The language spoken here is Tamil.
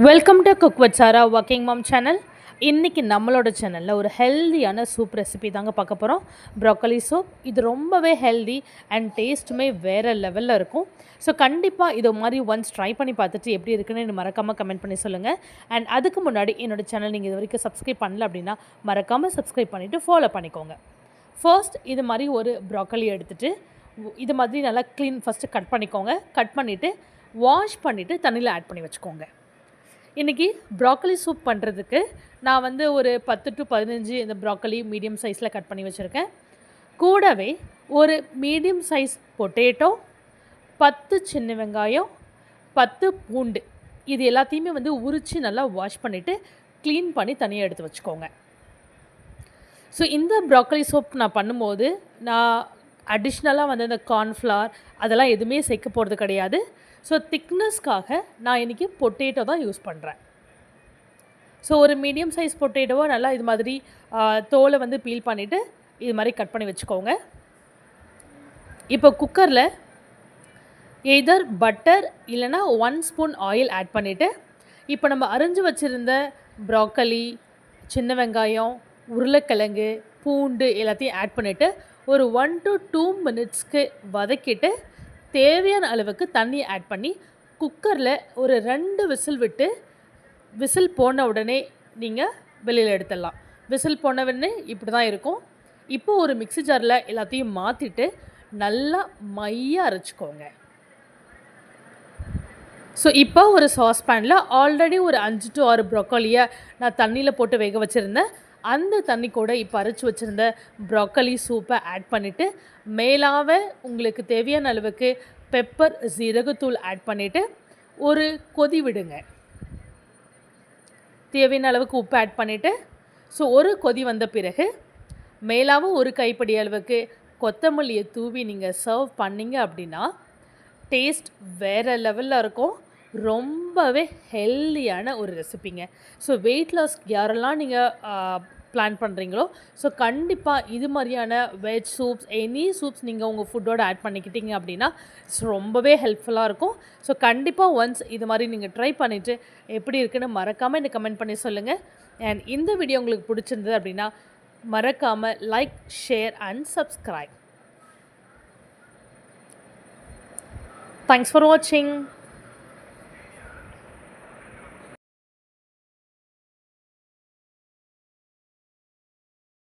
Welcome to cook with Sara working mom channel. இன்றைக்கி நம்மளோட சேனலில் ஒரு ஹெல்தியான சூப் ரெசிபி தாங்க பார்க்க போகிறோம். Broccoli soup. இது ரொம்பவே ஹெல்தி அண்ட் டேஸ்ட்டுமே வேறு லெவலில் இருக்கும். ஸோ கண்டிப்பாக இது மாதிரி ஒன்ஸ் ட்ரை பண்ணி பார்த்துட்டு எப்படி இருக்குன்னு மறக்காமல் கமெண்ட் பண்ணி சொல்லுங்கள். அண்ட் அதுக்கு முன்னாடி என்னோடய சேனல் நீங்கள் இது வரைக்கும் சப்ஸ்கிரைப் பண்ணல அப்படின்னா மறக்காமல் சப்ஸ்கிரைப் பண்ணிவிட்டு ஃபாலோ பண்ணிக்கோங்க. ஃபர்ஸ்ட் இது மாதிரி ஒரு ப்ரோக்கலி எடுத்துகிட்டு இது மாதிரி நல்லா ஃபஸ்ட்டு கட் பண்ணிக்கோங்க. கட் பண்ணிவிட்டு வாஷ் பண்ணிவிட்டு தண்ணியில் ஆட் பண்ணி வச்சுக்கோங்க. இன்றைக்கி ப்ரோக்கலி சூப் பண்ணுறதுக்கு நான் ஒரு 10 to 15 இந்த ப்ரோக்கலி மீடியம் சைஸில் கட் பண்ணி வச்சுருக்கேன். கூடவே ஒரு மீடியம் சைஸ் பொட்டேட்டோ, 10 சின்ன வெங்காயம், 10 பூண்டு, இது எல்லாத்தையுமே உரித்து நல்லா வாஷ் பண்ணிவிட்டு க்ளீன் பண்ணி தனியாக எடுத்து வச்சுக்கோங்க. ஸோ இந்த ப்ரோக்கலி சூப் நான் பண்ணும்போது நான் அடிஷ்னலாக இந்த கார்ன்ஃப்ளவர் அதெல்லாம் எதுவுமே சேர்க்க போகிறது கிடையாது. ஸோ திக்னஸ்க்காக நான் இன்றைக்கி பொட்டேட்டோ தான் யூஸ் பண்ணுறேன். ஸோ ஒரு மீடியம் சைஸ் பொட்டேட்டோவை நல்லா இது மாதிரி தோலை பீல் பண்ணிவிட்டு இது மாதிரி கட் பண்ணி வச்சுக்கோங்க. இப்போ குக்கரில் எய்தர் பட்டர் இல்லைனா 1 ஸ்பூன் ஆயில் ஆட் பண்ணிவிட்டு இப்போ நம்ம அரிஞ்சு வச்சுருந்த ப்ரோக்கலி, சின்ன வெங்காயம், உருளைக்கிழங்கு, பூண்டு எல்லாத்தையும் ஆட் பண்ணிவிட்டு ஒரு 1 to 2 மினிட்ஸ்க்கு வதக்கிட்டு தேவையான அளவுக்கு தண்ணி ஆட் பண்ணி குக்கரில் ஒரு 2 விசில் விட்டு விசில் போன உடனே நீங்கள் வெளியில் எடுத்துடலாம். விசில் போன உடனே இப்படி தான் இருக்கும். இப்போது ஒரு மிக்ஸி ஜாரில் எல்லாத்தையும் மாற்றிட்டு நல்லா மையாக அரைச்சிக்கோங்க. ஸோ இப்போ ஒரு சாஸ்பேனில் ஆல்ரெடி ஒரு 5 to 6 ப்ரோக்கலியை நான் தண்ணியில் போட்டு வேக வச்சுருந்தேன். அந்த தண்ணி கூட இப்போ அரைச்சி வச்சுருந்த ப்ரோக்கலி சூப்பை ஆட் பண்ணிவிட்டு மேலாக உங்களுக்கு தேவையான அளவுக்கு பெப்பர், சீரகத்தூள் ஆட் பண்ணிவிட்டு ஒரு கொதி விடுங்க. தேவையான அளவுக்கு உப்பு ஆட் பண்ணிவிட்டு ஸோ ஒரு கொதி வந்த பிறகு மேலாக ஒரு கைப்பிடி அளவுக்கு கொத்தமல்லியை தூவி நீங்கள் சர்வ் பண்ணிங்க அப்படின்னா டேஸ்ட் வேறு லெவலில் இருக்கும். ரொம்பவே ஹெல்தியான ஒரு ரெசிபிங்க. ஸோ வெயிட் லாஸ் யாரெல்லாம் நீங்கள் பிளான் பண்ணுறீங்களோ ஸோ கண்டிப்பாக இது மாதிரியான வெஜ் சூப்ஸ், எனி சூப்ஸ் நீங்கள் உங்கள் ஃபுட்டோடு ஆட் பண்ணிக்கிட்டீங்க அப்படின்னா ரொம்பவே ஹெல்ப்ஃபுல்லாக இருக்கும். ஸோ கண்டிப்பாக ஒன்ஸ் இது மாதிரி நீங்கள் ட்ரை பண்ணிவிட்டு எப்படி இருக்குன்னு மறக்காமல் எனக்கு கமெண்ட் பண்ணி சொல்லுங்கள். அண்ட் இந்த வீடியோ உங்களுக்கு பிடிச்சிருந்தது அப்படின்னா மறக்காமல் like, share and subscribe. Thanks for watching.